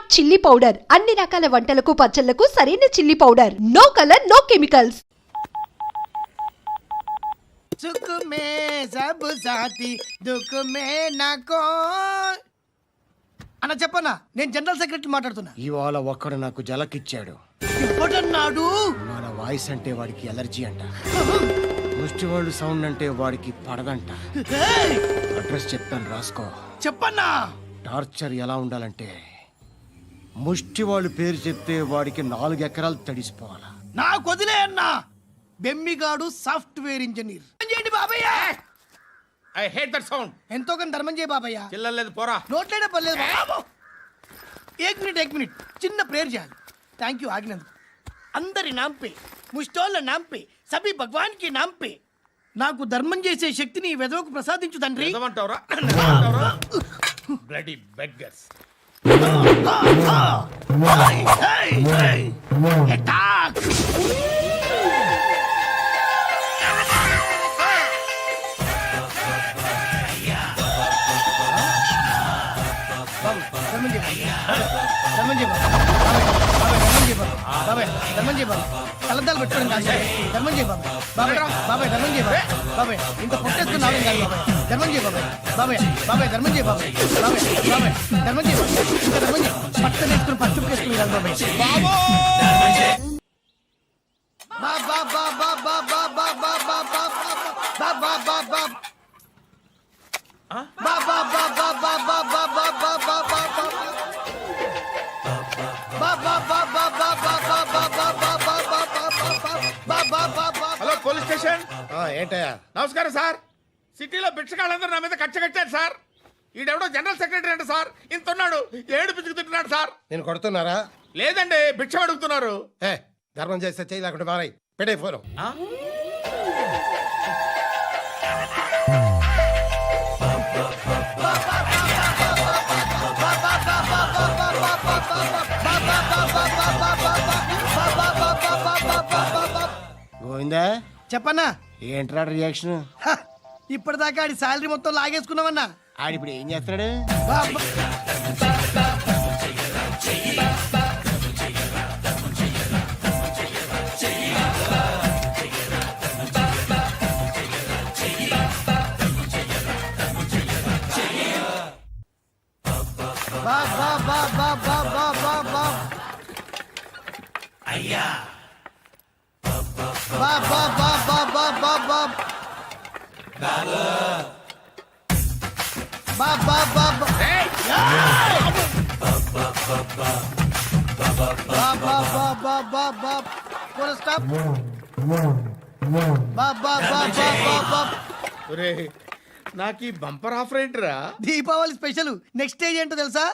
Start chilli powder అన్ని రకాల వంటలకు పచ్చళ్లకు సరైన chilli powder. No colour no chemicals. सुख में सब साथी दुख में ना कोई అన్న చెప్పన్నా నేను జనరల్ సెక్రటరీ మాట్లాడుతున్నా. ఇవాళ ఒక్కడు నాకు జలకిచ్చాడు. ఇవ్వడన్నాడు. మన వాయిస్ అంటే వాడికి ఎలర్జీ అంట. ముష్టి వాళ్ళు సౌండ్ అంటే వాడికి పడదంట. ఏయ్! అడ్రస్ చెప్తాను రాసుకో. చెప్పన్నా. టార్చర్ ఎలా ఉండాలంటే ముష్టి వాళ్ళు పేరు చెప్తే వాడికి 4 ఎకరాలు తడిసిపోవాలా. నాకు వదిలే అన్నా. బెమ్మిగాడు సాఫ్ట్వేర్ ఇంజనీర్. చేయండి బాబయ్య. I hate that sound. ఎంతో కానీ ధర్మం చేయ బాబయ్య. చిల్లలేదు పోరా. నోట్లేడే పర్లేదు బాబు. ఏక్ మినిట్ చిన్న ప్రేయర్ చేయాలి. థ్యాంక్ యూ ఆగినందుకు. అందరి నాంపే ముష్టోళ్ళ నాంపే సభి భగవాన్ కి నాంపే నాకు ధర్మం చేసే శక్తిని ఈ వెదవకు ప్రసాదించు తండ్రి. ఏమంటావురా? Bloody beggars. అటాక్. కలద్దాలు పెట్టుకోండి ధర్మం చేయ బాబాయ్. బాబాయ్ ధర్మం చేయ బాబాయ్. ఇంత పొట్టేసుకున్నావు కాదు బాబాయ్. ధర్మం చేయ బాబాయ్. బాబాయ్ ధర్మం చేయ బాబాయ్. ధర్మం చేయ ఇంకా ధర్మం చేయ. పట్టణ వేసుకుని పట్టు వేసుకుని కాదు బాబాయ్. Hello police station. ఏంటయ్యా? నమస్కారం సార్. సిటీలో భిక్షగాళ్ళందరూ నా మీద కక్ష కట్టారు సార్. ఈడెవడో జనరల్ సెక్రటరీ అంట సార్. ఇంత ఉన్నాడు, 7 పిచ్చుకు తింటున్నాడు సార్. నేను కొడుతున్నారా? లేదండి, భిక్ష అడుగుతున్నారు. ధర్మం చేస్తే చేయి లేకుండా మారాయి. పెట్టే ఫోను. గోవిందా చెప్పన్నా. ఏంట్రా రియాక్షన్? ఇప్పటిదాకా ఆడి శాలరీ మొత్తం లాగేసుకున్నామన్నా. ఆడిప్పుడు ఏం చేస్తున్నాడు? అయ్యా నాకు ఈ బంపర్ ఆఫర్ ఏంటిరా? దీపావళి స్పెషల్. నెక్స్ట్ స్టేజ్ ఏంటో తెలుసా?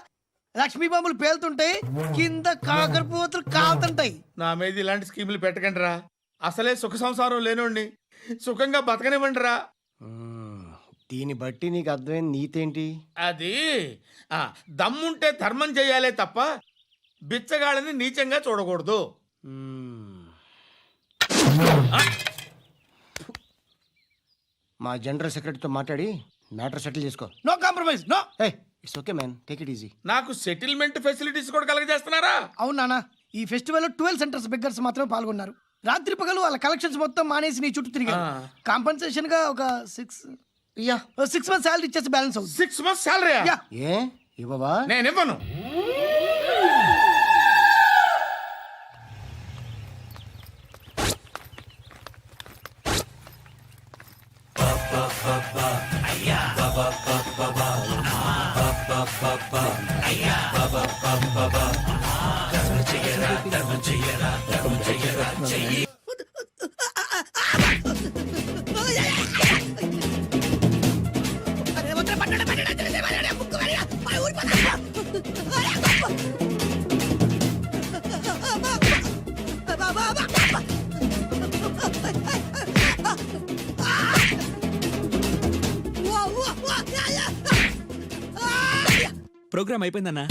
లక్ష్మీ బాంబులు పేలుతుంటాయి, కింద కాకరపోతులు కాలుతుంటాయి. నా మీద ఇలాంటి స్కీములు పెట్టకండి రా. అసలే సుఖ సంసారం లేనోడిని సుఖంగా బతకనివ్వండి రా. దీన్ని బట్టి నీకు అర్థమైన నీతేంటి? అది దమ్ముంటే ధర్మం చేయాలే తప్ప బిచ్చగాళ్ళని నీచంగా చూడకూడదు. మా జనరల్ సెక్రటరీతో మాట్లాడి మ్యాటర్ సెటిల్ చేసుకో. No compromise. No. It's okay man, take it easy. నాకు సెటిల్మెంట్ ఫెసిలిటీస్ కూడా కలగజేస్తున్నారా? అవును నాన్న. ఈ ఫెస్టివల్ 12 సెంటర్స్ బెగ్గర్స్ మాత్రమే పాల్గొన్నారు. రాత్రి పగలు వాళ్ళ కలెక్షన్స్ మొత్తం మానేసి నీ చుట్టూ తిరిగారు. కాంపన్సేషన్ గా ఒక 6 months శాలరీ ఇచ్చేసి బ్యాలెన్స్ అవుతుంది. 6 months శాలరీ? ఏ ఇవ్వవా? నేను ఇవ్వను. ప్రోగ్రామ్ అయిపోయిందన్నా.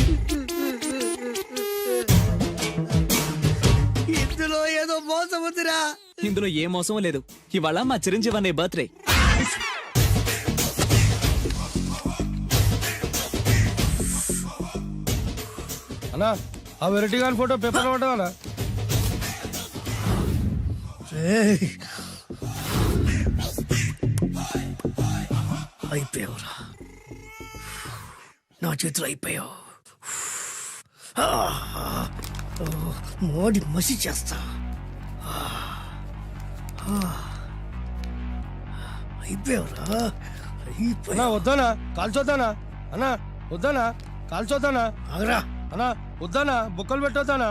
ఇందులో ఏదో మోసం ఉందిరా. ఇందులో ఏ మోసం లేదు. ఇవాళ మా చిరంజీవి అనే బర్త్డే. అన్నా ఆ వెరైటీ గారి ఫోటో పేపర్ పడ్డా అయిపోయావురా, నా చేతులు అయిపోయావు. మోడి మసి చేస్తా. అయిపోయావురా, అన్నా వద్దానా కాల్చొద్దానా అన్నా వద్దానా కాల్చొద్దానా ఆగరా. అన్నా వద్దానా బొక్కలు పెట్టొద్దానా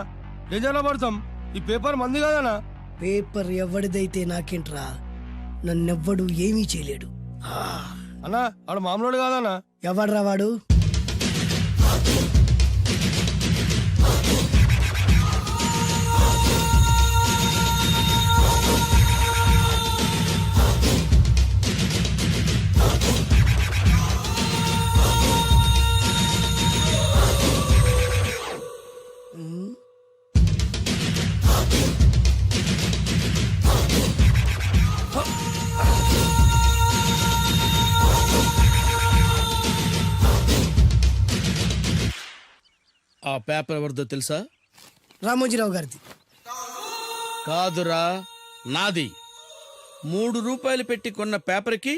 డేంజర్లో పడతాం. ఈ పేపర్ మంది కదనా. పేపర్ ఎవడిదైతే నాకేంట్రా, నన్నెవ్వడు ఏమీ చేయలేడు. అన్నా ఆడు మామూలు కాదనా. ఎవడ్రా వాడు? ఆ పేపర్ ఎవరిదో తెలుసా? రామోజీరావు గారిది. కాదురా, నాది. 3 రూపాయలు పెట్టి కొన్న పేపర్కి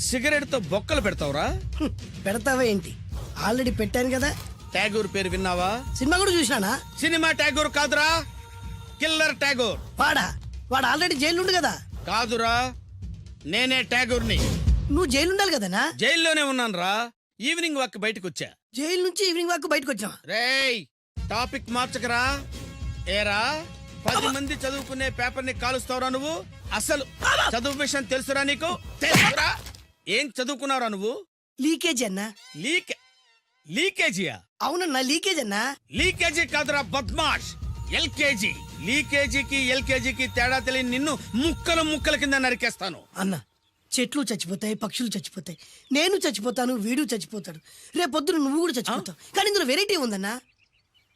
సిగరెట్ తో బొక్కలు పెడతావురా? పెడతావా ఏంటి? ఆల్రెడీ పెట్టాను కదా. ట్యాగూర్ పేరు విన్నావా? సినిమా కూడా చూసినానా? సినిమా ట్యాగూర్ కాదురా, కిల్లర్ ట్యాగూర్. వాడు ఆల్రెడీ జైలు కదా. కాదురా, నేనే ట్యాగూర్ని. నువ్వు జైలు ఉండాలి కదనా? జైల్లోనే ఉన్నాను రా. ఈవినింగ్ వాక్ బయటకు వచ్చా. జైలు నుంచి ఈవినింగ్ వాక్ బయటకు వచ్చావా? రేయ్, టాపిక్ మార్చకరా. ఏరా, 10 మంది చదువుకునే పేపర్ ని కాలుస్తావురా నువ్వు? అసలు చదువు విషయం తెలుసురా నీకు? తెలుసురా? ఏం చదువుకున్నావురా నువ్వు? లీకేజ్ అన్నా. లీకేజీయా? అవునన్నా, లీకేజ్ అన్నా. లీకేజీ కాదురా బద్మాష్, ఎల్కేజీ. లీకేజీకి ఎల్కేజీకి తేడా తెలియని నిన్ను ముక్కల కింద నరికేస్తాను. అన్నా, చెట్లు చచ్చిపోతాయి, పక్షులు చచ్చిపోతాయి, నేను చచ్చిపోతాను, వీడు చచ్చిపోతాడు, రేపొద్దున నువ్వు కూడా చచ్చిపోతావు. కానీ ఇందులో వెరైటీ ఉందన్నా.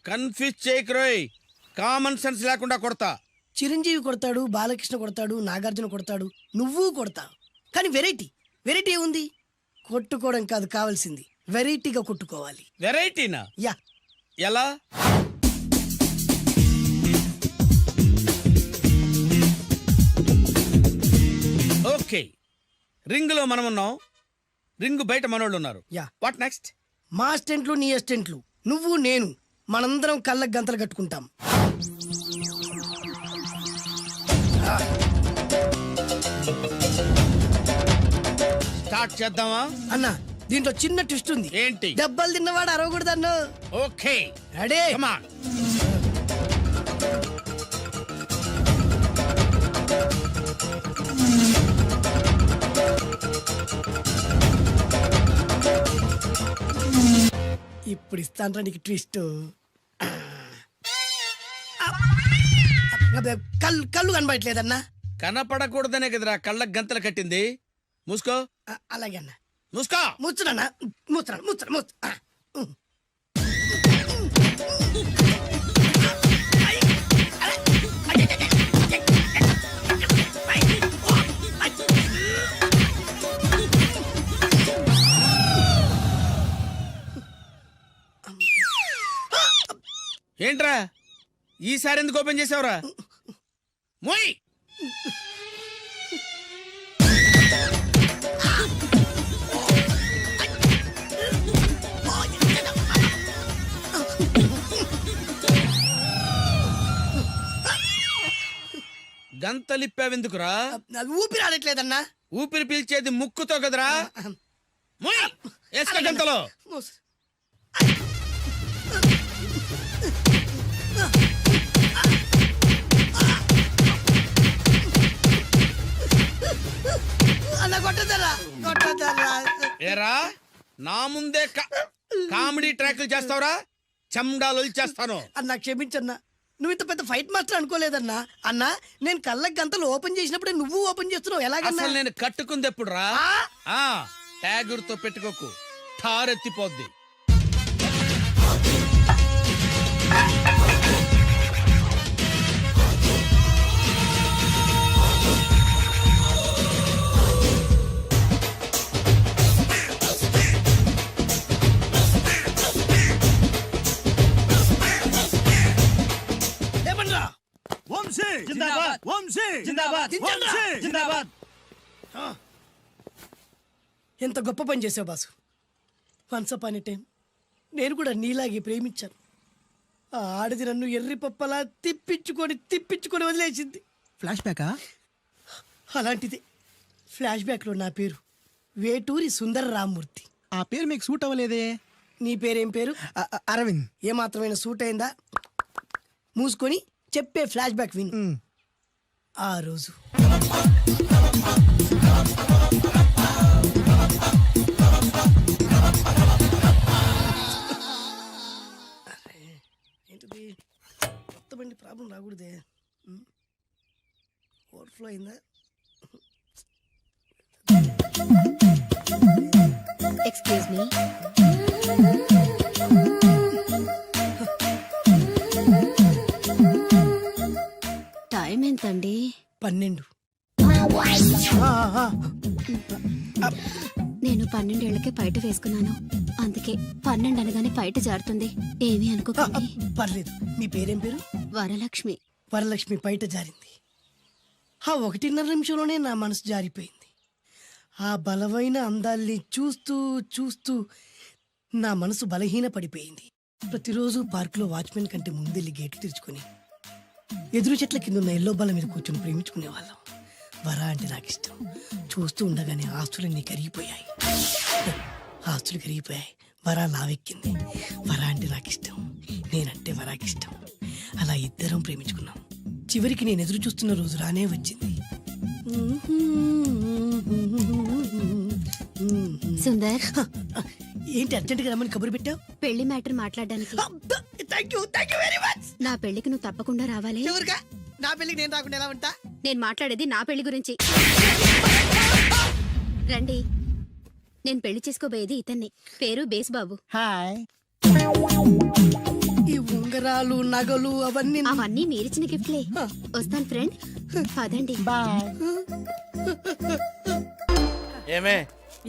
కన్ఫ్యూజ్ చేయకురోయ్, కామన్ సెన్స్ లేకుండా కొడతా. చిరంజీవి కొడతాడు, బాలకృష్ణ కొడతాడు, నాగార్జున కొడతాడు, నువ్వు కొడతావు. కానీ వెరైటీ ఉంది. కొట్టుకోవడం కాదు కావాల్సింది, వెరైటీగా కొట్టుకోవాలి. వెరైటీనా? యా. ఎలా? ఓకే, రింగ్ లో మనం ఉన్నాం, రింగ్ బయట మనోళ్ళు ఉన్నారు. యా. What next? మా అసిస్టెంట్లు, నీ అసిస్టెంట్లు, నువ్వు నేను, మనందరం కళ్ళకు గంతలు కట్టుకుంటాం. స్టార్ట్ చేద్దామా? అన్నా, దీంట్లో చిన్న ట్విస్ట్ ఉంది. ఏంటి? దెబ్బలు తిన్నవాడు అరవకూడదన్ను. Okay, ready? Come on. ఇప్పుడు ఇస్తాంట్రా నీకు ట్విస్ట్. కళ్ళు కనబడట్లేదన్నా. కనపడకూడదనే కదరా కళ్ళకు గంతలు కట్టింది. మూసుకో. అలాగే అన్న. మూసుకో. ముచ్చునన్నా, ముచ్చున. ఏంట్రా ఈసారి ఎందుకు ఓపెన్ చేసావురా? మోయ్. గంతలిప్పావెందుకురా? ఊపిరి ఆడట్లేదన్నా. ఊపిరి పీల్చేది ముక్కుతో కదరా. మోయ్, వేసుకో గంతలో. ఏరా, నా ముందే కామెడీ ట్రాక్లు చేస్తావురా? చండాలు చేస్తాను. అన్నా క్షమించన్నా, నువ్వు ఇంత పెద్ద ఫైట్ మాస్టర్ అనుకోలేదన్నా. అన్నా, నేను కళ్ళకి గంతలు ఓపెన్ చేసినప్పుడే నువ్వు ఓపెన్ చేస్తున్నావు. ఎలాగన్నా? అసలు నేను కట్టుకుంది ఎప్పుడు రా? ట్యాగూర్తో పెట్టుకోకు, ఠారెత్తిపోద్ది. జిందాబాద్ వంశీ జిందాబాద్ వంశీ జిందాబాద్. ఎంత గొప్ప పని చేసావు boss. Once upon a time నేను కూడా నీలాగే ప్రేమించాను. ఆ ఆడది నన్ను ఎర్రి పప్పలా తిప్పించుకొని వదిలేసింది. ఫ్లాష్ బ్యాకా? అలాంటిదే ఫ్లాష్ బ్యాక్లో నా పేరు వేటూరి సుందర రామ్మూర్తి. ఆ పేరు మీకు సూట్ అవ్వలేదే. నీ పేరేం పేరు? అరవింద్. ఏమాత్రమైన సూట్ అయిందా? మూసుకొని చెప్పే ఫ్లాష్ బ్యాక్ విను. ఆ రోజు ఏంటిది కొత్త బండి ప్రాబ్లం రాకూడదే. ఓవర్ఫ్లో అయిందా? ఎక్స్క్యూజ్ మీ, టైం ఎంతండి? 12. నేను 12 ఏళ్లకే పైట వేసుకున్నాను, అందుకే 12 అనగానే పైట జారుతుంది. ఏమీ అనుకోకండి. పర్లేదు. మీ పేరేం పేరు? వరలక్ష్మి. వరలక్ష్మి పైట జారింది. ఆ 1.5 నిమిషంలోనే నా మనసు జారిపోయింది. ఆ బలమైన అందాల్ని చూస్తూ చూస్తూ నా మనసు బలహీన పడిపోయింది. ప్రతిరోజు పార్కులో వాచ్మెన్ కంటే ముందెళ్ళి గేట్లు తెరుచుకొని ఎదురు చెట్ల కింద ఉన్న ఎల్లో బల్ల మీద కూర్చొని ప్రేమించుకునే వాళ్ళం. వర అంటే నాకు ఇష్టం. చూస్తూ ఉండగానే ఆస్తులన్నీ కరిగిపోయాయి. ఆస్తులు కరిగిపోయాయి. వర లావెక్కింది. వర అంటే నాకు ఇష్టం, నేనంటే వరాకి ఇష్టం. అలా ఇద్దరం ప్రేమించుకున్నాం. చివరికి నేను ఎదురు చూస్తున్న రోజు రానే వచ్చింది. సుందర్, ఏంటి అర్జెంట్గా రమ్మని కబురు పెట్టావు? పెళ్లి మ్యాటర్ మాట్లాడడానికి. Thank you very much. నా పెళ్లికి నువ్వు తప్పకుండా రావాలి. చివరిగా నా పెళ్లికి నేను రాకుండా ఎలా ఉంటా? నేను మాట్లాడేది నా పెళ్లి గురించి. రండి, నేను పెళ్లి చేసుకోబోయేది ఇతన్ని. పేరు బేస్బాబు. హాయ్. ఈ ఉంగరాలు నగలు అవన్నీ అవన్నీ మీరిచ్చిన గిఫ్ట్లే. వస్తాను ఫ్రెండ్, పదండి. బాయ్. ఏమే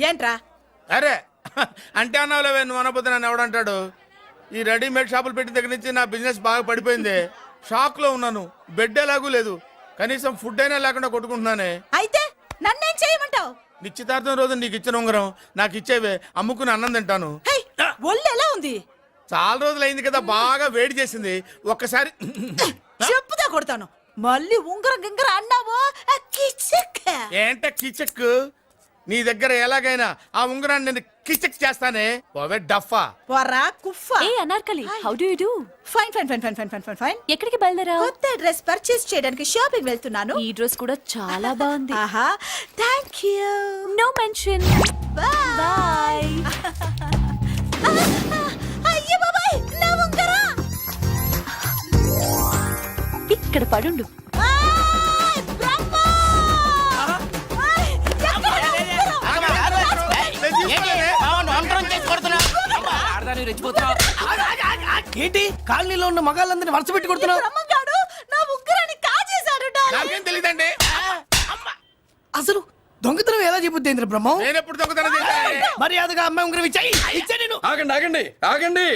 ఏంట్రా? అరే అంటే అన్నావులేవే, నువ్వు అనబోతే నన్ను ఎవడంటాడు. ఈ రెడీమేడ్ షాపులు పెట్టిన దగ్గర నుంచి నా బిజినెస్ బాగా పడిపోయింది. షాక్ లో ఉన్నాను. బెడ్ ఎలాగూ లేదు, కనీసం ఫుడ్ అయినా లేకుండా కొట్టుకుంటున్నానే. అయితే నన్నేం చేయమంటావు? నిశ్చితార్థం రోజు నీకు ఇచ్చిన ఉంగరం నాకు ఇచ్చేవే, అమ్ముకుని అన్నం తింటాను. ఒళ్ళు ఎలా ఉంది? చాలా రోజులు అయింది కదా, బాగా వేడి చేసింది. ఒక్కసారి చెప్పుదా కొడతాను. మళ్ళీ ఉంగరం గింగర అన్నావో కిచక్. ఏంట కిచక్? నీ దగ్గర ఎలాగైనా ఆ ఉంగరాన్ని నేను కిచక్ చేస్తానే. పోవే డఫా. వరా కుఫా. ఏ Anarkali, how do you do? Fine fine fine fine fine fine fine fine. ఎక్కడికి బయలుదేరావు? కొత్త డ్రెస్ పర్చేస్ చేయడానికి షాపింగ్ వెళ్తున్నాను. ఈ డ్రెస్ కూడా చాలా బాగుంది. ఆహా, thank you. No mention. Bye. అయ్యో బాబాయ్, నా ఉంగరం ఇక్కడ పడుండు. ఏంటి కాలనీలో ఉన్న మగాళ్ళందరినీ వరుస పెట్టి కొడుతున్నావు? బ్రహ్మంగాడు నా ఉంగరాన్ని కాజేశాడు. నాకేం తెలియదండి. అసలు దొంగతనం ఎలా చెబుద్ది బ్రహ్మం? నేను ఎప్పుడు దొంగతనం చేశాను? మర్యాదగా అమ్మాయి ఉంగరం ఇచ్చాయి. నేను ఆగండి ఆగండి ఆగండి.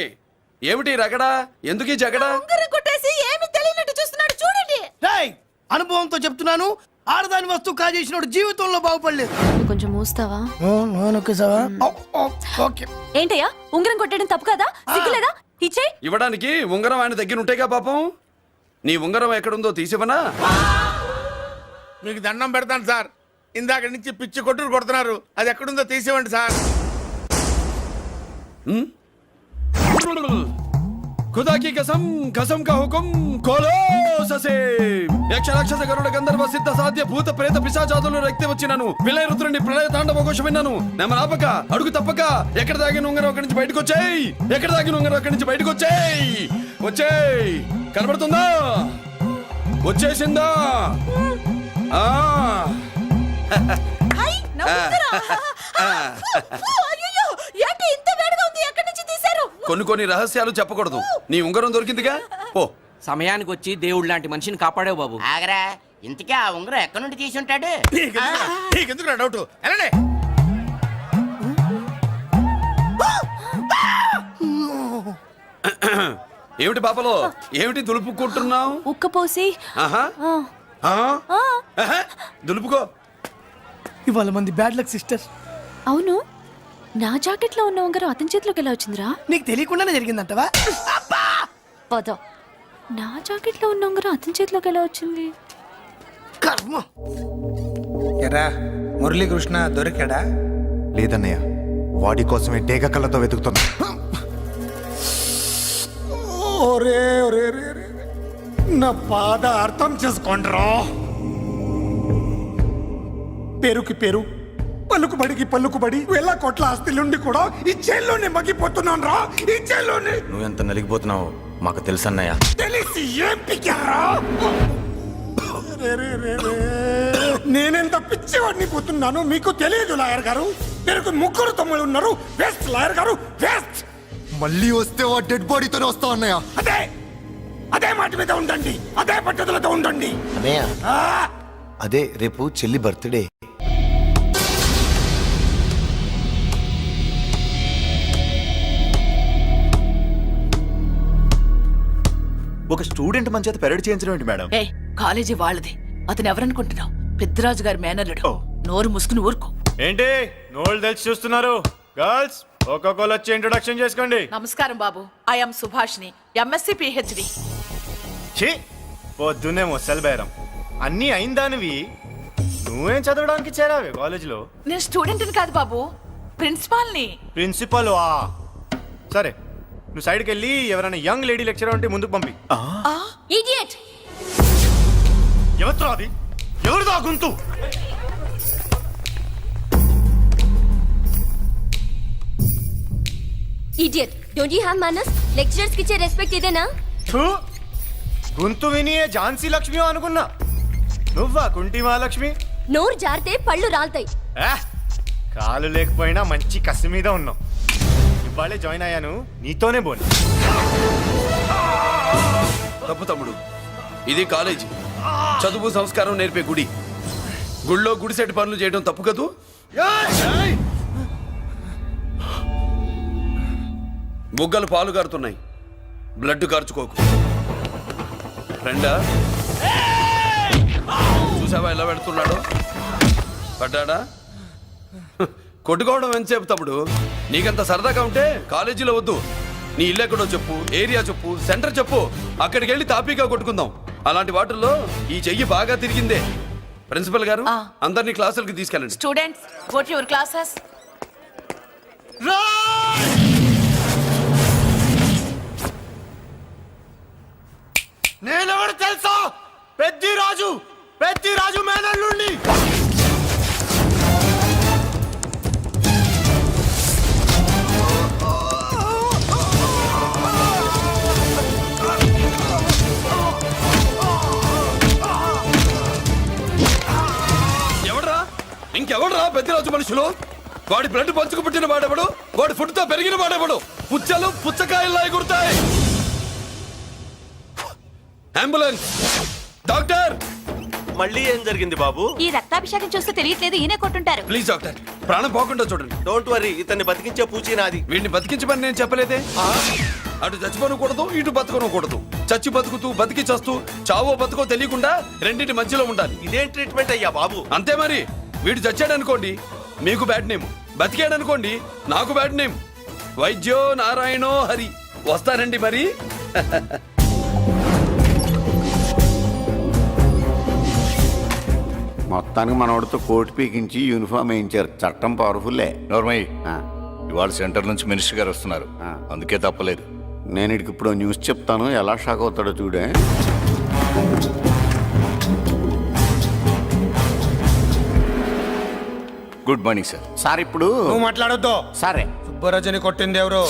ఏమిటి రగడా? ఎందుకు ఈ జగడా? ఉంగరం కొట్టేసి ఏమీ తెలియనట్టు చూస్తున్నాడు, చూడండి. రేయ్, అనుభవంతో చెప్తున్నాను, ఆడదాని వస్తువు కాజేసినోడు జీవితంలో బాగుపడలేదు. కొంచెం మూస్తావా? ఓకే. ఏంటయ్యా, ఉంగరం కొట్టడం తప్పు కదా? సిగ్గులేదా? ఇచ్చే. ఇవ్వడానికి ఉంగరం ఆయన దగ్గర ఉంటేగా పాపం. నీ ఉంగరం ఎక్కడుందో తీసివనా? మీకు దండం పెడతాను సార్, ఇందాక నుంచి పిచ్చి కొట్టుడు కొడుతున్నారు. అది ఎక్కడుందో తీసివ్వండి సార్. खुदा की कसम कसम का हुकुम खोलो ससे యక్ష రాక్షస గరుడ గంధర్వ సిద్ధ సాధ్య భూత ప్రేత పిశాచాదులు రక్తి వచ్చినాను విలయ రుద్రుని ప్రళయ తాండవ ఘోషం విన్నాను. నెమలాపక అడుగు తప్పక ఎక్కడ దాగిన ఉంగరం అక్కడి నుంచి బయటకు వచ్చేయ్. ఎక్కడ దాగిన ఉంగరం అక్కడి నుంచి బయటకు వచ్చేయ్. వచ్చేయ్. కనబడుతుందా? వచ్చేసిందా? ఆ హై, నా ఉంగరం. అయ్యో, ఏంటి ఇంత వేడిగా ఉంది? ఎక్కడి నుంచి తీశారు? కొన్ని రహస్యాలు చెప్పకూడదు. నీ ఉంగరం దొరికిందిగా. ఓ సమయానికి వచ్చి దేవుడు లాంటి మనిషిని కాపాడావు బాబు. ఆగరా, ఇంతకీ ఆ ఉంగరం ఎక్కడి నుండి తీసి ఉంటాడు? నీకెందుకు డౌట్? వెళ్ళండి. ఏమిటి పాపలో ఏమిటి దులుపుకుంటున్నావు? ఉక్కపోసి ఆహా ఆహా, దులుపుకో. ఇవాళ మంది బ్యాడ్ లక్ సిస్టర్. అవును, నా జాకెట్ లో ఉన్న ఉంగరం అతని చేతిలోకి ఎలా వచ్చిందిరా? నీకు తెలియకుండానే జరిగిందంటవా? పద. నా జాకెట్ లో ఉన్న ఉంగరం అతని చేతిలోకి ఎలా వచ్చింది? కర్మ. ఎరా మురళీకృష్ణ దొరికాడా? లేదన్నయ్య, వాడి కోసమే డేగ కళ్ళతో వెతుకుతున్నా. ఒరే ఒరే రే రే, నా బాధ అర్థం చేసుకోండిరా. పేరుకి పేరు, పలుకుబడికి పలుకుబడి వేల కోట్ల ఆస్తిలుండి కూడా ఈ జైల్లోనే మగ్గిపోతున్నాను రా, ఈ జైల్లోనే. నువ్వెంత నలిగిపోతున్నావు మాకు తెలుసన్నయ్య. తెలిసి ఏం పిక్కారా? నేనెంత పిచ్చివాడిని పోతున్నాను మీకు తెలియదు లాయర్ గారు. మీరు ముగ్గురు తమ్ముళ్ళు ఉన్నారు. వేస్ట్ లాయర్ గారు, వేస్ట్. మళ్ళీ వస్తే ఆ డెడ్ బాడీతోనే వస్తా అన్నయ్య. అదే అదే మాట మీద ఉండండి, అదే పట్టుదలతో ఉండండి అన్నయ్య. అదే రేపు చెల్లి బర్త్డే. ఒక స్టూడెంట్ మన చేత పెరడ్ చేయించడం ఏంటి మేడం? కాలేజీ వాళ్ళది. అతను ఎవరనుకుంటున్నావు? పెద్దరాజు గారి మేనల్లుడు. నోరు ముసుకుని ఊరుకో. ఏంటి నోళ్ళు తెలిసి చూస్తున్నారు? గర్ల్స్ ఒక్కొక్కరు వచ్చి ఇంట్రొడక్షన్ చేసుకోండి. నమస్కారం బాబు, ఐఎమ్ సుభాష్ని, ఎంఎస్సి పిహెచ్డి. పొద్దున్నే ముసలి బేరం అన్నీ అయిందానివి. నువ్వేం చదవడానికి చేరావే కాలేజీలో? నేను స్టూడెంట్ని కాదు బాబు, ప్రిన్సిపాల్ని. ప్రిన్సిపల్ సరే, నువ్వు సైడ్కి వెళ్ళి ఎవరైనా యంగ్ లేడీ లెక్చరర్ ఉంటే ముందుకు పంపి. ఇడియట్. ఎవరితో అది? ఎవరిదో గుంతు? ఇడియట్, డోంట్ యు హావ్ మనస్? లెక్చరర్స్ కి ఇచ్చే రెస్పెక్ట్ ఇదేనా? గొంతు విని ఝాన్సీ లక్ష్మి అనుకున్నా. నువ్వా కుంటి మహాలక్ష్మి? నోరు జారితే పళ్ళు రాల్తాయి. కాలు లేకపోయినా మంచి కసి మీద ఉన్నావు. ఇవాళే జాయిన్ అయ్యాను, నీతోనే బోని. తప్పు తమ్ముడు, ఇది కాలేజీ, చదువు సంస్కారం నేర్పే గుడి. గుళ్ళో గుడిసెట్టి పనులు చేయడం తప్పు కదూ? బుగ్గలు పాలు గారుతున్నాయి, బ్లడ్ కార్చుకోకు. ఫ్రెండా, చూసావా ఎలా పెడుతున్నాడు? పడ్డాడా? కొట్టుకోవడం ఎంతసేపు తమ్ముడు? నీకంత సరదాగా ఉంటే కాలేజీలో వద్దు. నీ ఇల్లు ఎక్కడో చెప్పు, ఏరియా చెప్పు, సెంటర్ చెప్పు, అక్కడికి వెళ్ళి తాపీగా కొట్టుకుందాం. అలాంటి వాటిల్లో ఈ చెయ్యి బాగా తిరిగిందే. ప్రిన్సిపల్ గారు, అందరినీ క్లాసులకి తీసుకెళ్ళండి. Students, go to your classes. నేనెవరు తెలుసా? పెద్దిరాజు, పెద్దిరాజు మేనల్లుండి. ఎవడ్రా? ఇంకెవడ్రా పెద్దిరాజు మనుషులు? వాడి బ్లడ్ పంచుకు పుట్టిన వాడెవడు? వాడి ఫుడ్ తో పెరిగిన వాడెవడు? పుచ్చలు పుచ్చకాయల్లా ఎగురుతాయి. Ambulance, doctor. మళ్ళీ ఏం జరిగింది బాబు? ఈ రక్తాభిషేకం చూస్తే తెలియట్లేదు, ఈయనే కొట్టుంటారు. ప్లీజ్ డాక్టర్, ప్రాణం పోకుండా చూడండి. డోంట్ వరీ, ఇతన్ని బతికించే పూచి నాది. వీడిని బతికించమని నేను చెప్పలేదే. అటు చచ్చిపోనకూడదు, ఇటు బతకనకూడదు. చచ్చి బతుకుతూ, బతికి చస్తూ, చావో బతుకో తెలియకుండా రెండింటి మధ్యలో ఉండాలి. ఇదేం ట్రీట్మెంట్ అయ్యా బాబు? అంతే మరి. వీడు చచ్చాడనుకోండి మీకు బ్యాడ్ నేమ్, బతికాడనుకోండి నాకు బ్యాడ్ నేమ్. వైద్యో నారాయణో హరి. వస్తానండి మరి. మొత్తానికి మనోడితో కోట్ పీకించి యూనిఫామ్ వేయించారు. చట్టం పవర్ఫుల్లే. నోర్మయ్య, ఇవాళ సెంటర్ నుంచి మినిస్టర్ గారు వస్తున్నారు, అందుకే తప్పలేదు. నేను ఇడికి ఇప్పుడు న్యూస్ చెప్తాను, ఎలా షాక్ అవుతాడో చూడే. Good morning sir. సార్ ఇప్పుడు నువ్వు మాట్లాడొద్దు. సరే, సుబ్బరాజుని కొట్టింది ఎవరు?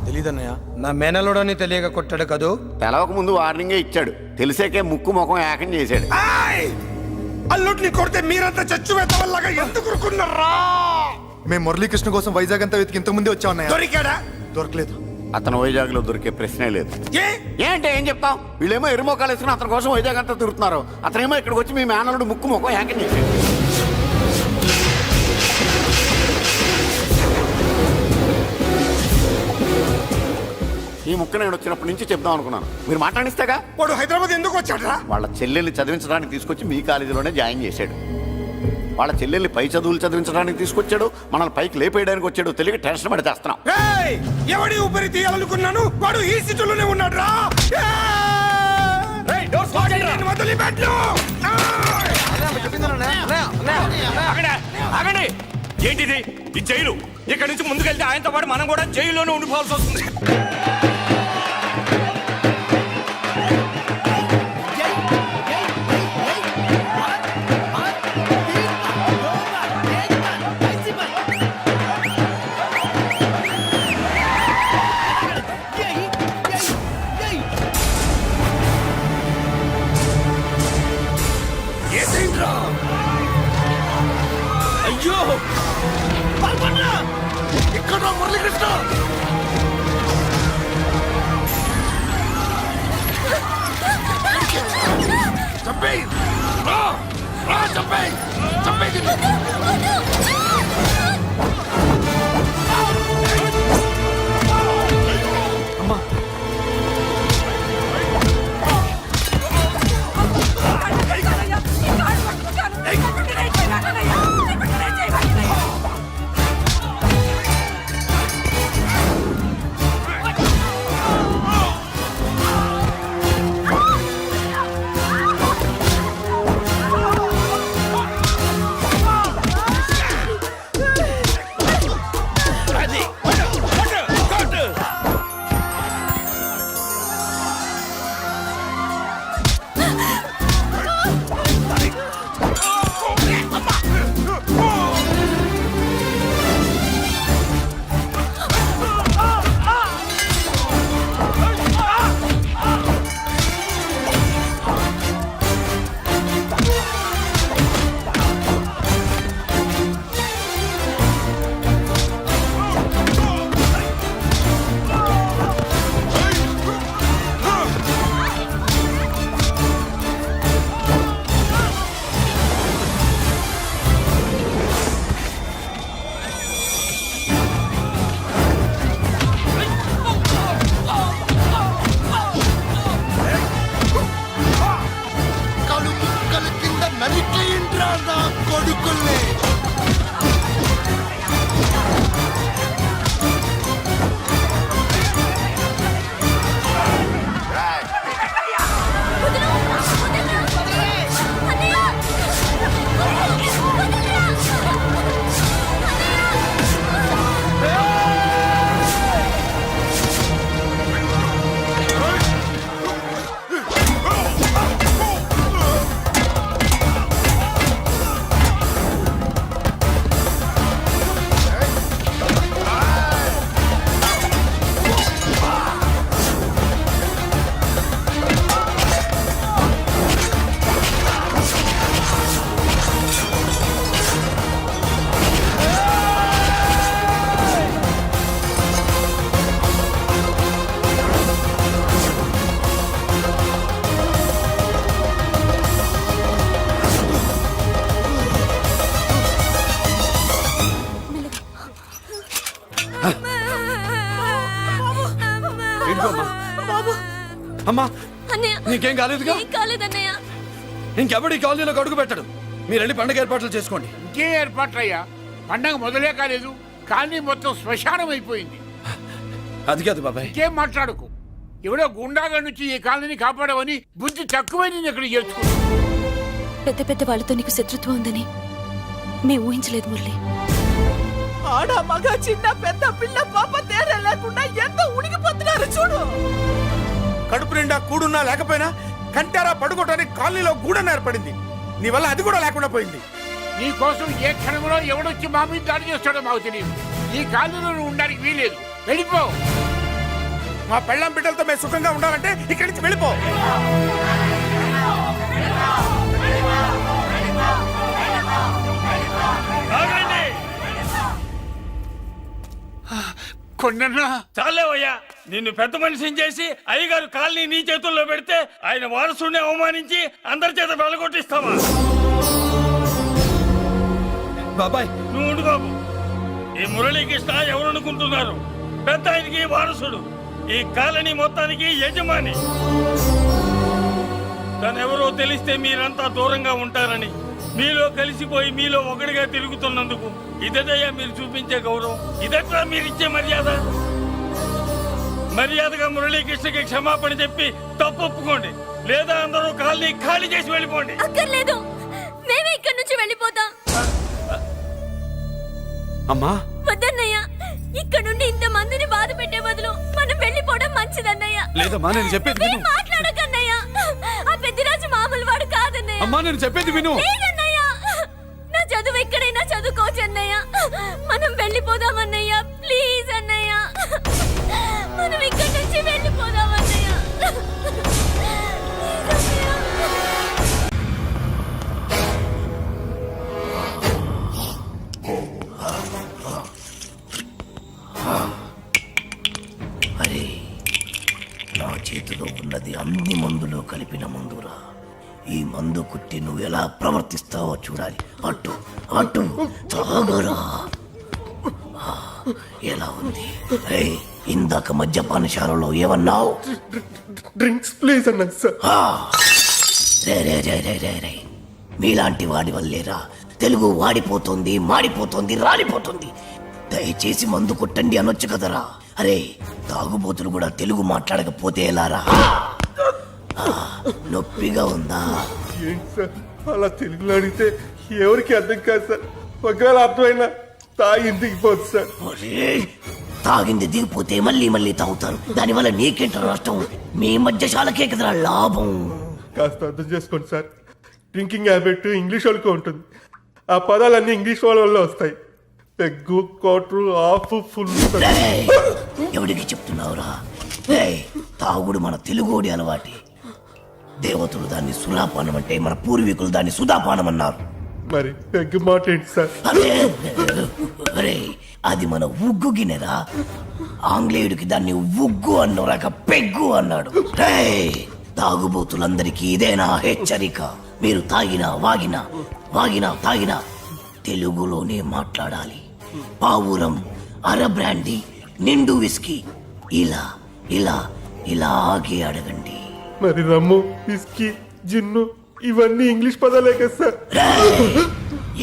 తెలీదన్నయ్య. నా మేనలోడని తెలియక కొట్టాడు కదూ. తెలవక ముందు వార్నింగే ఇచ్చాడు, తెలిసాకే ముక్కు ముఖం ఏకం చేశాడు. అల్లుడిని కొడితే మీరంతా చచ్చు వల్లగా ఎందుకు ఊరుకున్నారా? మేము మురళీకృష్ణ కోసం వైజాగ్ అంతా వెతికి ఇంతకు ముందే వచ్చా ఉన్నాయా? దొరికాడా? దొరకలేదు. అతను వైజాగ్ లో దొరికే ప్రశ్నే లేదు. ఏంటే ఏం చెప్తాం? వీళ్ళేమో ఎరుమోకాలు వేసుకుని అతని కోసం వైజాగ్ అంతా తిరుగుతున్నారు. అతనేమో ఇక్కడికి వచ్చి మీ మేనలుడు ముక్కు ముఖం ఏకం చేశాడు. ఈ ముక్క నేను వచ్చినప్పటి నుంచి చెప్దాం అనుకున్నాను. మీరు మాట్లాడిస్తేగా. వాడు హైదరాబాద్ ఎందుకు వచ్చాడు? వాళ్ళ చెల్లెల్ని చదివించడానికి తీసుకొచ్చి మీ కాలేజీలోనే జాయిన్ చేశాడు. వాళ్ళ చెల్లెల్ని పై చదువులు చదివించడానికి తీసుకొచ్చాడు, మనల్ని పైకి లేపేయడానికి వచ్చాడు. తెలియక టెన్షన్ పడి చేస్తున్నాం. ఎవడి ఊపిరి తీయాలనుకున్నాను వాడు ఈ స్థితిలోనే ఉన్నాడు రా. ఏంటిది ఈ జైలు? ఇక్కడ నుంచి ముందుకెళ్తే ఆయనతో పాటు మనం కూడా జైల్లోనే ఉండిపోవాల్సి వస్తుంది. అయ్యో ఇక్కడ మురళీకృష్ణ చంపేయ్ చంపేయ్ చంపేయ్. అమ్మా కొడుకుల్ని అమ్మా నీకేం కాలేదుగా? ఇంకెవడి కాలనీలో అడుగు పెట్టడు. మీరు వెళ్ళి పండగ ఏర్పాట్లు చేసుకోండి. ఇంకే ఏర్పాట్లయ్యా? పండగ మొదలే కాలేదు, కాలనీ మొత్తం శ్మశానం అయిపోయింది. అది కాదు బాబాయ్. ఇంకేం మాట్లాడుకు. ఎవడో గుండాగా నుంచి ఈ కాలనీని కాపాడవని బుద్ధి తక్కువై నేను ఇక్కడ చేర్చుకున్నా. పెద్ద పెద్ద వాళ్ళతో నీకు శత్రుత్వం ఉందని మేము ఊహించలేదు మురళి. ఆడ మగ చిన్న పెద్ద పిల్ల పాప తేడా లేకుండా ఎంత ఉడికిపోతున్నారు చూడు. కడుపు నిండా కూడున్నా లేకపోయినా కంటారా పడుకోవటానికి కాలనీలో గూడన ఏర్పడింది. నీ వల్ల అది కూడా లేకుండా పోయింది. నీ కోసం ఏ క్షణంలో ఎవడొచ్చి మా మీద దాడి చేస్తాడో మాకు తెలియదు. ఈ కాలనీలో నువ్వు ఉండడానికి వీలేదు. వెళ్ళిపో. మా పెళ్ళాం బిడ్డలతో మేము సుఖంగా ఉండాలంటే ఇక్కడి నుంచి వెళ్ళిపో. కొండన్నా చాలేవయ్యా, నిన్ను పెద్ద మనిషిని చేసి అయ్యగారు కాలనీ నీ చేతుల్లో పెడితే ఆయన వారసుని అవమానించి అందరి చేత వెళ్ళగొట్టిస్తావా? బాబాయ్ నువ్వు ఉండు బాబు. ఈ మురళీకృష్ణ ఎవరు అనుకుంటున్నారు? పెద్ద ఆయనకి వారసుడు. ఈ కాలనీ మొత్తానికి యజమాని. తనెవరో తెలిస్తే మీరంతా దూరంగా ఉంటారని, మీలో కలిసిపోయి మీలో ఒకటిగా తిరుగుతున్నందుకు ఇదయ్యా మీరు చూపించే గౌరవం, ఇదట్లా మీరిచ్చే మర్యాద. మర్యాదగా మురళీకృష్ణకి క్షమాపణ చెప్పి తప్పు ఒప్పుకోండి, లేదా అందరూ కాలనీ ఖాళీ చేసి వెళ్ళిపోండి. అక్కర్లేదు, మేమే ఇక్కడి నుంచి వెళ్ళిపోతాం. అమ్మా వద్దన్నయ్య, ఇక్కడ నుండి ఇంత మందిని బాధ పెట్టే బదులు మనం వెళ్ళిపోవడం మంచిదన్నయ్య. లేదమ్మా, నేను చెప్పేది విను. మాట్లాడకన్నయ్య, ఆ పెద్దిరాజు మామూలు వాడు కాదన్నయ్య. అమ్మా నేను చెప్పేది విను. లేదన్నయ్య, నా చదువు ఎక్కడైనా చదువుకోవచ్చు అన్నయ్య. మనం వెళ్ళిపోదామన్నయ్య, ప్లీజ్ అన్నయ్య. మనం ఇక్కడి నుంచి వెళ్ళిపోదామన్నయ్య. అరే, నా చేతిలో ఉన్నది అన్ని మందులు కలిపిన మందురా. ఈ మందు కుట్టి నువ్వు ఎలా ప్రవర్తిస్తావో చూడాలి. అటు అటు తాగరా. ఎలా ఉంది? ఏయ్, ఇందాక మద్యపానశాలలో ఏమన్నావు? డ్రింక్స్ ప్లీజ్ అన్నా సార్. రే రే రే రే రే రే, మీలాంటి వాడి వల్లేరా తెలుగు వాడిపోతుంది, మాడిపోతుంది, రాలిపోతుంది. దయచేసి మందు కొట్టండి అనొచ్చు కదరా. అరే, తాగుబోతులు కూడా తెలుగు మాట్లాడకపోతే ఎలారా? నొప్పిగా ఉందా? ఏంటి సార్ అలా తెలుగులో అడిగితే ఎవరికి అర్థం కాదు సార్. ఒకవేళ అర్థమైనా తాగింది దిగిపోతుంది సార్. తాగింది దిగిపోతే మళ్ళీ మళ్ళీ తాగుతారు. దానివల్ల నీకేంట నష్టం? మీ మధ్యశాలకే కదరా లాభం. కాస్త అర్థం చేసుకోండి సార్. డ్రింకింగ్ హ్యాబిట్ ఇంగ్లీష్ వాళ్ళకి ఉంటుంది. ఆ పదాలన్నీ ఇంగ్లీష్ వాళ్ళ వల్ల వస్తాయి. Peg, quarter, half, full. ఎవరికి చెప్తున్నావురా? తాగుడు మన తెలుగోడి అలవాటి. దేవతలు దాన్ని సులాపానం అంటే, మన పూర్వీకులు దాన్ని సుధాపానం అన్నారు. మరి పెగ్గు మాట ఏంటి సార్? అరే, అది మన ఉగ్గు గిన్నెరా. ఆంగ్లేయుడికి దాన్ని ఉగ్గు అన్నోరాక పెగ్గు అన్నాడు. తాగుబోతులందరికీ ఇదేనా హెచ్చరిక? మీరు తాగినా వాగినా, వాగినా తాగినా తెలుగులోనే మాట్లాడాలి. పావురం, అర బ్రాండీ, నిండు విస్కీ, ఇలా ఇలా ఇలాగే అడగండి. మరి రమ్ము, విస్కీ, జిన్ను ఇవన్నీ ఇంగ్లీష్ పదాలే కదా సార్.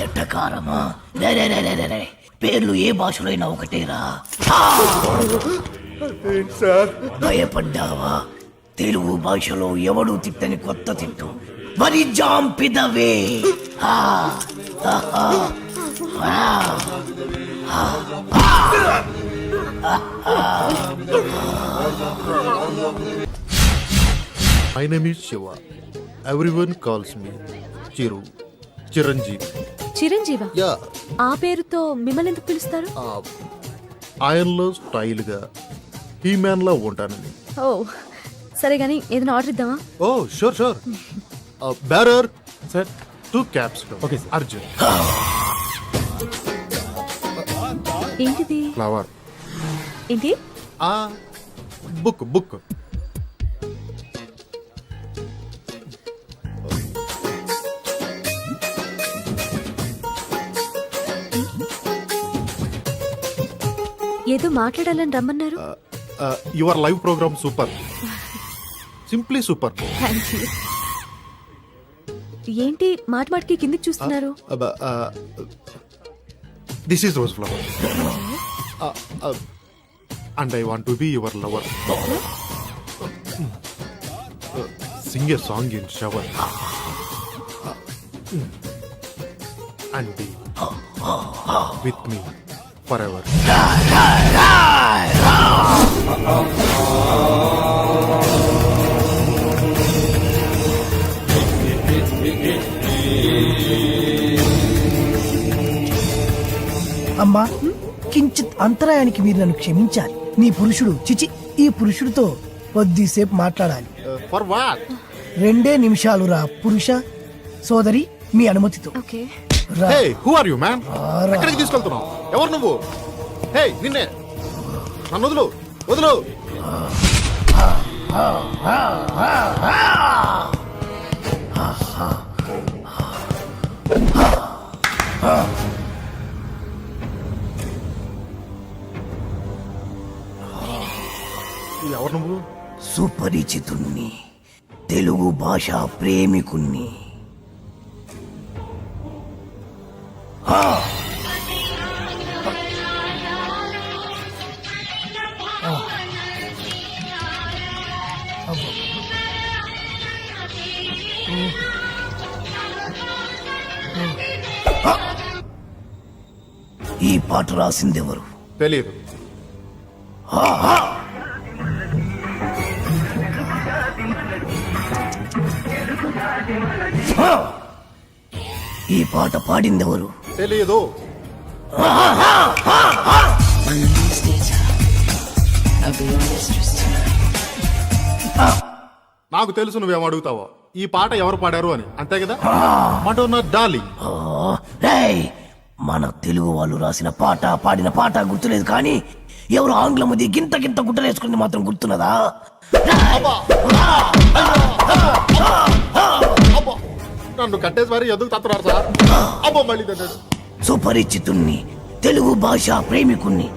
ఎట్టకారమా? పేర్లు ఏ భాషలో అయినా ఒకటేరా. సార్ భయపడ్డావా? తెలుగు భాషలో ఎవడు తిట్టని కొత్త తిట్టు వరి జాంపిదవే. My name is Shiva. Everyone calls me Chiru. Chiranjeevi. చిరంజీవా? యా. ఆ పేరుతో మిమ్మల్ని ఎందుకు పిలుస్తారు? ఆయనలో స్టైల్గా హీమ్యాన్ లా ఉంటానని. ఓ సరే గానీ ఏదైనా ఆర్డర్ ఇద్దామా? Oh sure sure. Bearer sir, 2 cups. Okay Arjun. ఏంటిది? ఫ్లవర్. ఏంటి? Book book. ఏదో మాట్లాడాలని రమ్మన్నారు. Your live programme super, simply super. Thank you. ఏంటి మాట మాటకి కిందికి చూస్తున్నారు? This is rose flower and I want to be your lover. Sing a song in shower and be with me forever. అమ్మా, కించిత్ అంతరాయానికి మీరు నన్ను క్షమించాలి. నీ పురుషుడు చిచి ఈ పురుషుడితో కొద్దిసేపు మాట్లాడాలి. For what? 2 నిమిషాలు రా పురుష. సోదరి మీ అనుమతితో. Okay. Hey, who are you man? ఎక్కడికి తీసుకెళ్తున్నావు? ఎవరు నువ్వు? హే, నిన్నే. నన్ను వదులు, వదులు. ఎవరు నువ్వు? సుపరిచితుణ్ణి, తెలుగు భాష ప్రేమికుణ్ణి. ఈ పాట రాసిందెవరు? తెలియదు. ఈ పాట పాడిందెవరు? తెలియదు. నాకు తెలుసు నువ్వేం అడుగుతావో. ఈ పాట ఎవరు పాడారు అని, అంతే కదా? Madonna darling. మన తెలుగు వాళ్ళు రాసిన పాట పాడిన పాట గుర్తులేదు, కానీ ఎవరు ఆంగ్లమది గింత గింత గుట్టలేసుకుని మాత్రం గుర్తున్నదా? నన్ను కట్టేసి మరి ఎందుకు తత్తున్నారు సార్? అబ్బో మళ్ళీ తిన్నాడు. సుపరిచితుణ్ణి, తెలుగు భాష ప్రేమికుణ్ణి.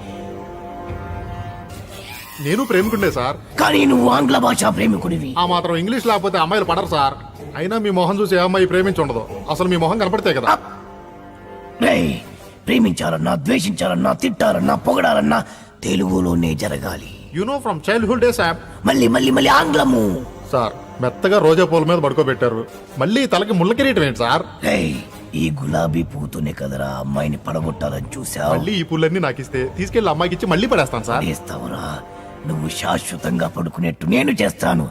నేను ప్రేమికుండే సార్, కానీ నువ్వు ఆంగ్ల భాష ప్రేమికుడివి. ఆ మాత్రం ఇంగ్లీష్ లేకపోతే అమ్మాయిలు పడరు సార్. అయినా మీ మొహం చూసి ఏ అమ్మాయి ప్రేమించి ఉండదు. అసలు మీ మొహం కనపడితే కదా. ప్రేమించాలన్నా, ద్వేషించాలన్నా, తిట్టాలన్నా, పొగడాలన్నా తెలుగులోనే జరగాలి. You know from childhood days. మళ్ళీ మళ్ళీ మళ్ళీ ఆంగ్లము. సార్ మెత్తగా రోజా పూల మీద పడుకోబెట్టారు, మళ్ళీ తలకి ముళ్ళ కిరీటం ఏంటి సార్? ఈ గులాబీ పూతోనే కదరా అమ్మాయిని పడగొట్టాలని చూసావు. మళ్ళీ ఈ పూలన్నీ నాకు ఇస్తే తీసుకెళ్లి అమ్మాయికి ఇచ్చి మళ్ళీ పడేస్తాను సార్. చేస్తావురా? నువ్వు శాశ్వతంగా పడుకునేట్టు నేను చేస్తాను.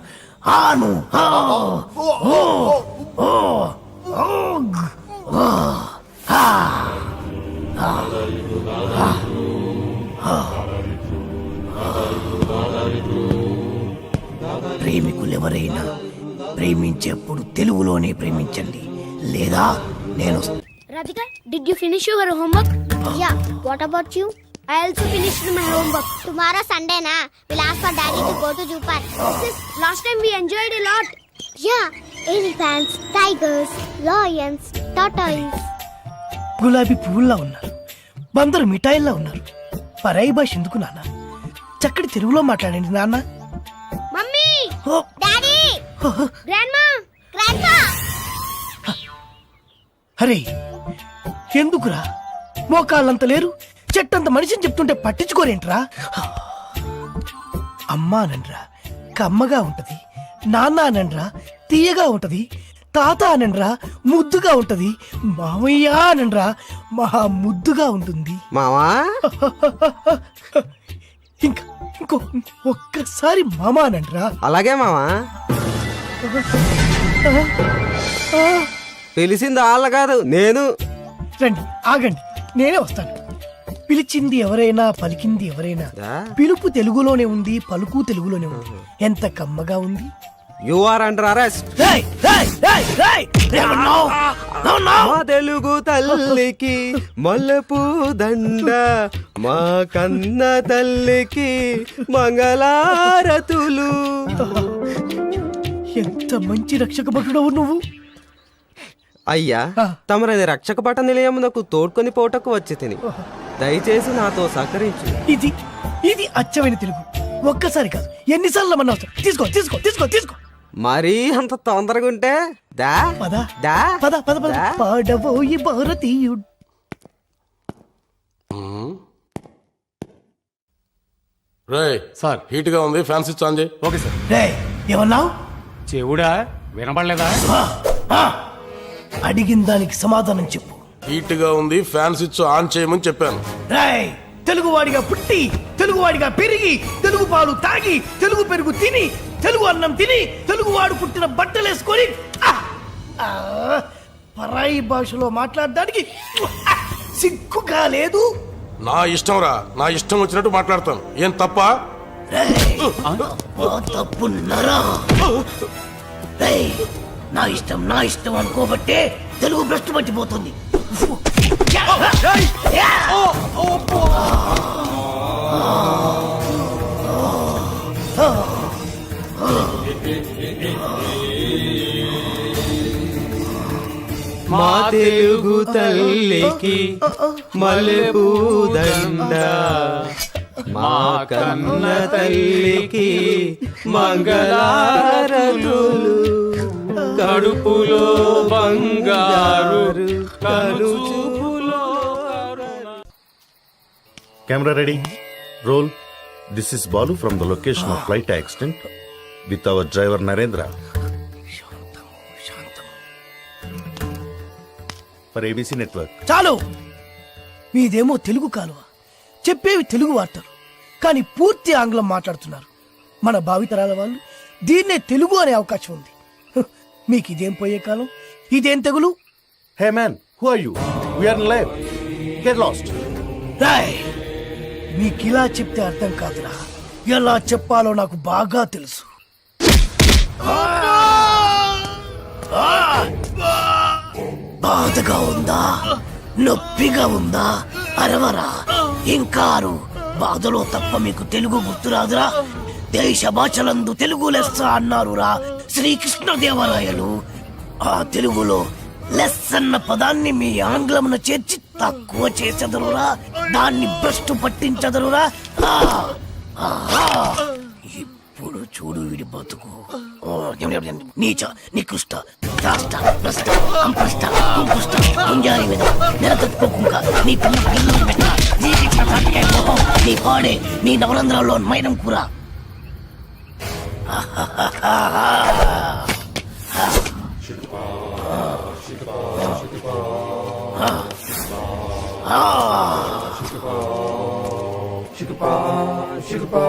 ఆను ప్రేమికులెవరైనా ప్రేమించేప్పుడు తెలుగులోనే ప్రేమించండి, లేదా నేను. Radhika, did you finish your homework? Yeah. What about you? I also finished my homework. Tomorrow Sunday na, we'll ask for daddy to go to zoo park. Last time we enjoyed a lot. Yeah, elephants, tigers, lions, tortoise. గులాబీ పువ్వుల్లా ఉన్నారు, బందరు మిఠాయిల్లా ఉన్నారు. పరాయి భాష ఎందుకు నాన్న? చక్కటి తెలుగులో మాట్లాడండి నాన్న. Mummy, daddy, grandma, grandpa. అరే ఎందుకురా? మోకాళ్ళంత లేరు, చెట్టంత మనిషిని చెప్తుంటే పట్టించుకోరేంట్రా? అమ్మా అనండ్రా కమ్మగా ఉంటది, నాన్న అనండ్రా తీయగా ఉంటది, తాత అనండ్రా ముద్దుగా ఉంటది, మామయ్య అనండ్రా మహా ముద్దుగా ఉంటుంది. మావా ఇంకో ఒక్కసారి మామ అనండ్రా. అలాగే మావా. పిలిచింది వాళ్ళ కాదు, నేను. రండి, ఆగండి, నేనే వస్తాను. పిలిచింది ఎవరైనా, పలికింది ఎవరైనా, పిలుపు తెలుగులోనే ఉంది, పలుకు తెలుగులోనే ఉంది. ఎంత కమ్మగా ఉంది. You are under arrest. మా తెలుగు తల్లికి మల్లెపూ దండ, మా కన్న తల్లికి మంగళారతులు. ఎంత మంచి రక్షక భటుడవు నువ్వు. అయ్యా, తమరది రక్షక భట నిలయమునకు తోడ్కొని పోటకు వచ్చి తిని, దయచేసి నాతో సహకరించు. ఇది ఇది అచ్చమైన తెలుగు. ఒక్కసారి కాదు, ఎన్నిసార్లు మన అవసరం. తీసుకో తీసుకో తీసుకో తీసుకో. మరీ అంత తొందరగా ఉంటే దా పద దా పద పద పద. పాడబోయి భారతీయుడు. రే సార్, హీట్ గా ఉంది, ఫ్యాన్ స్విచ్ ఆన్ చేయి. Okay sir. రే ఏమన్నావు? చెవుడా వినపడలేదా? అడిగిన దానికి సమాధానం చెప్పు. హీట్ గా ఉంది, ఫ్యాన్ స్విచ్ ఆన్ చేయమని చెప్పాను. రాయ్, తెలుగువాడిగా పుట్టి, తెలుగువాడిగా పెరిగి, తెలుగు పాలు తాగి, తెలుగు పెరుగు తిని, తెలుగు అన్నం తిని, తెలుగువాడు పుట్టిన బట్టలేసుకొని పరాయి భాషలో మాట్లాడడానికి సిగ్గుగా లేదు. నా ఇష్టం రా, నా ఇష్టం వచ్చినట్టు మాట్లాడతాను. ఏం తప్ప? తప్పున్నారా? నా ఇష్టం నా ఇష్టం అనుకోబట్టే తెలుగు భ్రష్టు పట్టిపోతుంది. మా తెలుగు తల్లికి మల్లెపూ దండ, మా కన్న తల్లికి మంగళారతులు కడుపులో బంగారు కనుచూపులో camera ready roll. This is Balu from the location of flight accident with our driver Narendra for ABC network. చాలు, మీదేమో తెలుగు కాలువ, చెప్పేవి తెలుగు వార్తలు, కానీ పూర్తి ఆంగ్లం మాట్లాడుతున్నారు. మన భావితరాల వాళ్ళు దీన్నే తెలుగు అనే అవకాశం ఉంది. మీకు ఇదేం పోయే కాలం, ఇదేం తెగులు? Hey man, who are you? We are in live. Get lost. Rai, మీకు ఇలా చెప్తే అర్థం కాదురా, ఎలా చెప్పాలో నాకు బాగా తెలుసు. బాధగా ఉందా, నొప్పిగా ఉందా? అరవరా, ఇంకారు. బాధలో తప్ప మీకు తెలుగు గుర్తురాదురా? దేశ భాషలందు తెలుగు లెస్స అన్నారురా శ్రీకృష్ణదేవరాయలు. ఆ తెలుగులో లెస్ అన్న పదాన్ని మీ ఆంగ్లమున చేర్చి తక్కువ చేసెదరురా, దాన్ని భ్రష్టు పట్టించదరురా. ఇప్పుడు చూడు వీడి బతుకు. నీచ, నికృష్ట, రాష్ట, భ్రష్ట, అంపృష్ట, కుంపుష్ట, గుంజారి మీద నెలతత్తుకుంక నీ పిల్ల పిల్లలు పెట్ట, నీ పాడే, నీ నవరంధ్రాల్లో మైనం కూర. Shikapa,